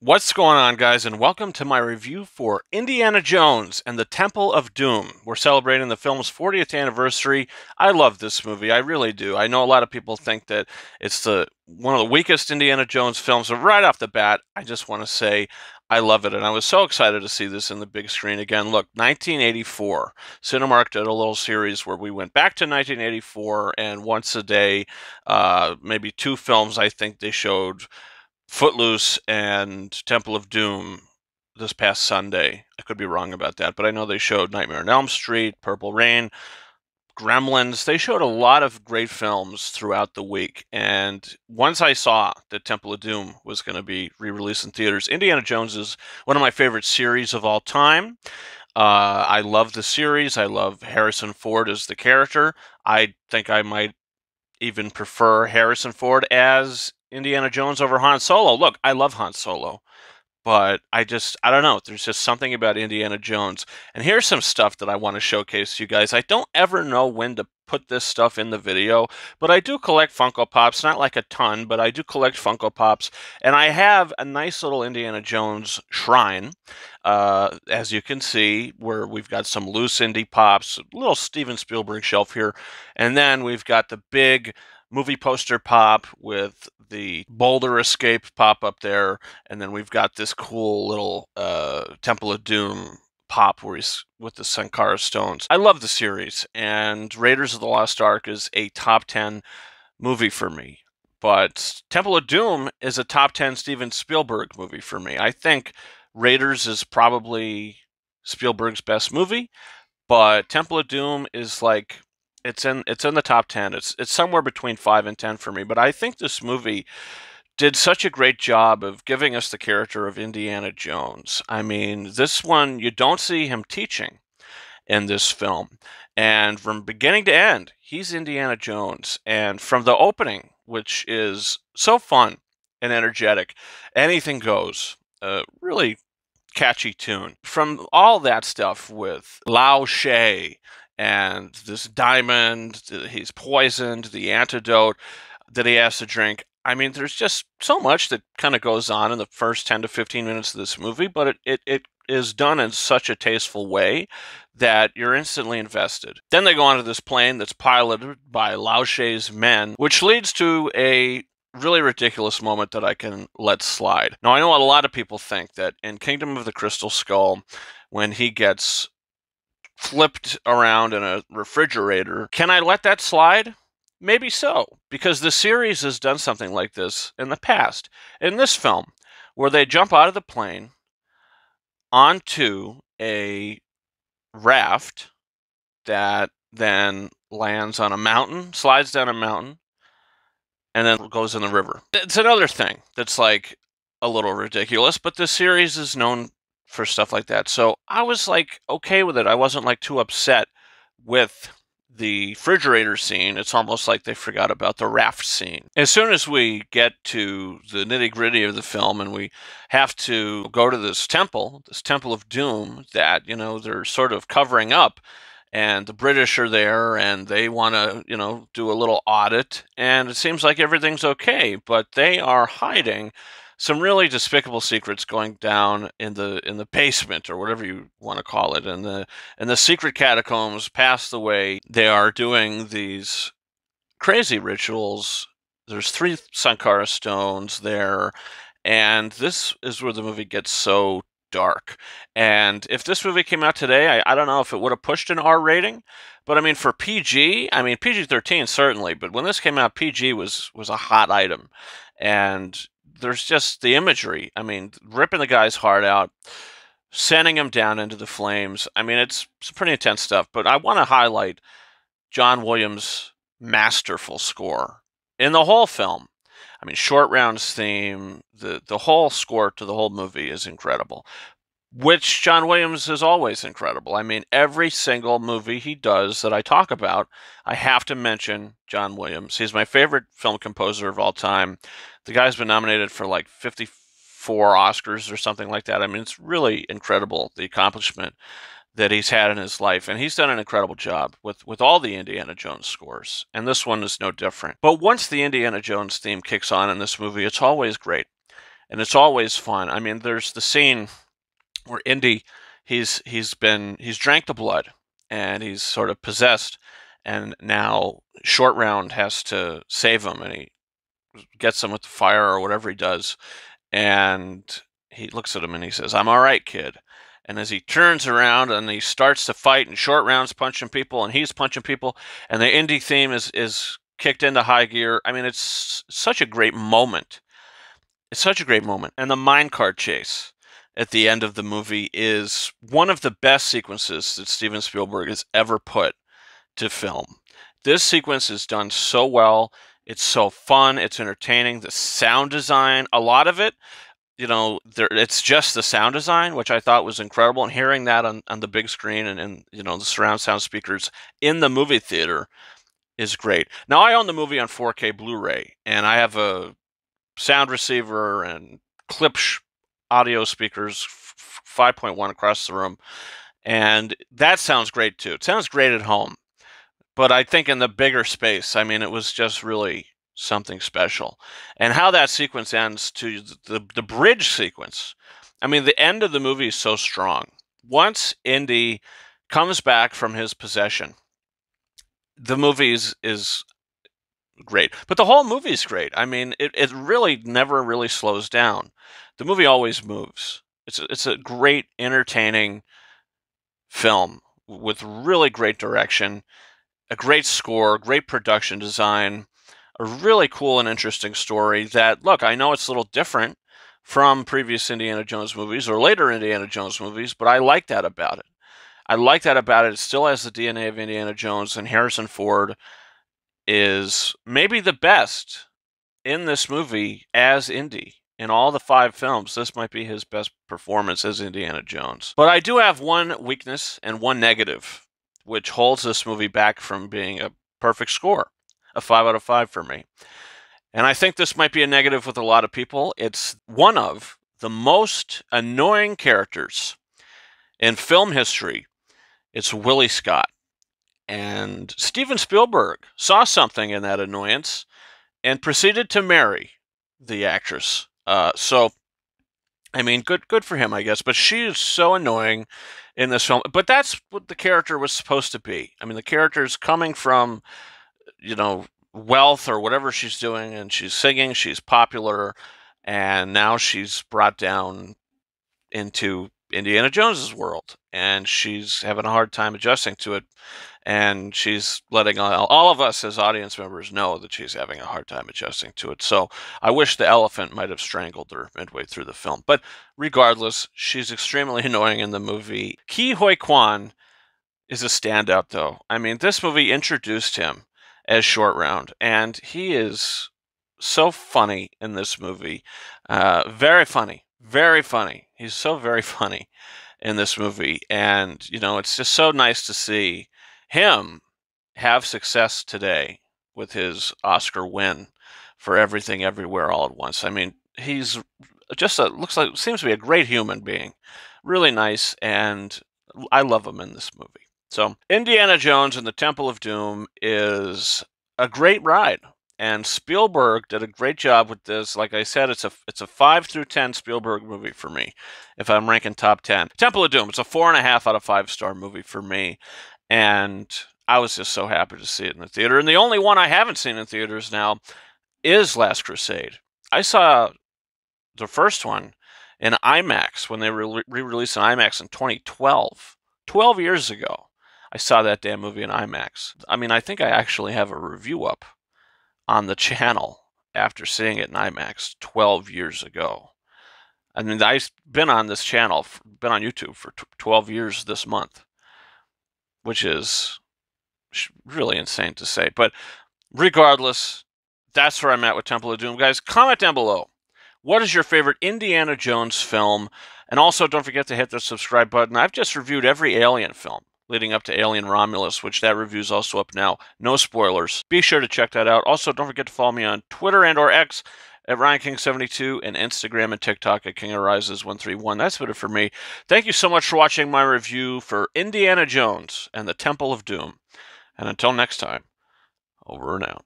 What's going on, guys, and welcome to my review for Indiana Jones and the Temple of Doom. We're celebrating the film's 40th anniversary. I love this movie. I really do. I know a lot of people think that it's one of the weakest Indiana Jones films, but right off the bat, I just want to say I love it, and I was so excited to see this in the big screen again. Look, 1984. Cinemark did a little series where we went back to 1984, and once a day, maybe two films I think they showed, Footloose and Temple of Doom, this past Sunday. I could be wrong about that, but I know they showed Nightmare on Elm Street, Purple Rain, Gremlins. They showed a lot of great films throughout the week. And once I saw that Temple of Doom was going to be re-released in theaters, Indiana Jones is one of my favorite series of all time. I love the series. I love Harrison Ford as the character. I think I might even prefer Harrison Ford as Indiana Jones over Han Solo. Look, I love Han Solo, but I don't know. There's just something about Indiana Jones. And here's some stuff that I want to showcase to you guys. I don't ever know when to put this stuff in the video, but I do collect Funko Pops, not like a ton, but I do collect Funko Pops, and I have a nice little Indiana Jones shrine, as you can see, where we've got some loose Indy Pops, a little Steven Spielberg shelf here, and then we've got the big movie poster pop with the Boulder Escape pop up there, and then we've got this cool little Temple of Doom pop where he's with the Sankara stones. I love the series, and Raiders of the Lost Ark is a top 10 movie for me. But Temple of Doom is a top 10 Steven Spielberg movie for me. I think Raiders is probably Spielberg's best movie, but Temple of Doom is like it's in the top 10. It's somewhere between 5 and 10 for me, but I think this movie did such a great job of giving us the character of Indiana Jones. I mean, this one, you don't see him teaching in this film. And from beginning to end, he's Indiana Jones. And from the opening, which is so fun and energetic, anything goes. Really catchy tune. From all that stuff with Lao She and this diamond, he's poisoned, the antidote that he has to drink. I mean, there's just so much that kind of goes on in the first 10 to 15 minutes of this movie, but it is done in such a tasteful way that you're instantly invested. Then they go onto this plane that's piloted by Lao She's men, which leads to a really ridiculous moment that I can let slide. Now, I know a lot of people think that in Kingdom of the Crystal Skull, when he gets flipped around in a refrigerator, can I let that slide? Maybe so, because the series has done something like this in the past. In this film, where they jump out of the plane onto a raft that then lands on a mountain, slides down a mountain, and then goes in the river. It's another thing that's like a little ridiculous, but the series is known for stuff like that. So I was like okay with it. I wasn't like too upset with the refrigerator scene. It's almost like they forgot about the raft scene. As soon as we get to the nitty-gritty of the film and we have to go to this Temple of Doom that, they're sort of covering up, and the British are there and they want to, do a little audit, and it seems like everything's okay, but they are hiding some really despicable secrets going down in the basement, or whatever you want to call it, and the secret catacombs past the way. They are doing these crazy rituals. There's 3 Sankara stones there, and this is where the movie gets so dark. And if this movie came out today, I don't know if it would have pushed an R rating, but I mean, for PG, I mean, PG-13 certainly, but when this came out, PG was a hot item. And there's just the imagery. I mean, ripping the guy's heart out, sending him down into the flames. I mean, it's pretty intense stuff, but I want to highlight John Williams' masterful score in the whole film. I mean, Short Round's theme, the whole score to the whole movie is incredible, which John Williams is always incredible. I mean, every single movie he does that I talk about, I have to mention John Williams. He's my favorite film composer of all time. The guy's been nominated for like 54 Oscars or something like that. I mean, it's really incredible, the accomplishment that he's had in his life, and he's done an incredible job with all the Indiana Jones scores, and this one is no different. But once the Indiana Jones theme kicks on in this movie, it's always great. and it's always fun. I mean, there's the scene where Indy, he's drank the blood, and he's sort of possessed, and now Short Round has to save him, and he gets him with the fire or whatever he does, and he looks at him and he says, "I'm all right, kid." And as he turns around and he starts to fight, and Short Round's punching people and he's punching people, and the Indy theme is kicked into high gear. I mean, it's such a great moment. It's such a great moment. And the minecart chase at the end of the movie is one of the best sequences that Steven Spielberg has ever put to film. This sequence is done so well. It's so fun. It's entertaining. The sound design, a lot of it, it's just the sound design, which I thought was incredible. And hearing that on the big screen and the surround sound speakers in the movie theater is great. Now, I own the movie on 4K Blu-ray, and I have a sound receiver and Klipsch audio speakers, 5.1 across the room, and that sounds great too. It sounds great at home, but I think in the bigger space, I mean, it was just really something special. And how that sequence ends to the bridge sequence, I mean, the end of the movie is so strong. Once Indy comes back from his possession, the movie is great. But the whole movie is great. I mean, it really never really slows down. The movie always moves. It's a great, entertaining film with really great direction, a great score, great production design, a really cool and interesting story that, look, I know it's a little different from previous Indiana Jones movies or later Indiana Jones movies, but I like that about it. I like that about it. It still has the DNA of Indiana Jones, and Harrison Ford is maybe the best in this movie as Indy. In all the 5 films, this might be his best performance as Indiana Jones. But I do have one weakness and one negative, which holds this movie back from being a perfect score, a 5 out of 5 for me. And I think this might be a negative with a lot of people. It's one of the most annoying characters in film history. It's Willie Scott. And Steven Spielberg saw something in that annoyance and proceeded to marry the actress. So, I mean, good for him, I guess. But she is so annoying in this film. But that's what the character was supposed to be. I mean, the character is coming from, wealth or whatever she's doing, and she's singing, she's popular, and now she's brought down into Indiana Jones's world, and she's having a hard time adjusting to it, and she's letting all of us as audience members know that she's having a hard time adjusting to it. So I wish the elephant might have strangled her midway through the film. But regardless, she's extremely annoying in the movie. Ke Huy Quan is a standout, though. I mean, this movie introduced him as Short Round, and he is so funny in this movie. Very funny. Very funny. He's so very funny in this movie. And, it's just so nice to see him have success today with his Oscar win for Everything Everywhere All at Once. I mean, he's just seems to be a great human being. Really nice, and I love him in this movie. So, Indiana Jones and the Temple of Doom is a great ride. And Spielberg did a great job with this. Like I said, it's a 5 through 10 Spielberg movie for me, if I'm ranking top 10. Temple of Doom, it's a 4.5 out of 5-star movie for me. And I was just so happy to see it in the theater. And the only one I haven't seen in theaters now is Last Crusade. I saw the first one in IMAX when they re-released in IMAX in 2012. 12 years ago, I saw that damn movie in IMAX. I mean, I think I actually have a review up on the channel after seeing it in IMAX 12 years ago. I mean, I've been on this channel, been on YouTube for 12 years this month, which is really insane to say. But regardless, that's where I'm at with Temple of Doom. Guys, comment down below. What is your favorite Indiana Jones film? And also, don't forget to hit the subscribe button. I've just reviewed every Alien film leading up to Alien Romulus, which that review is also up now. No spoilers. Be sure to check that out. Also, don't forget to follow me on Twitter and or X at RyanKing72 and Instagram and TikTok at KingArises131. That's it for me. Thank you so much for watching my review for Indiana Jones and the Temple of Doom. And until next time, over and out.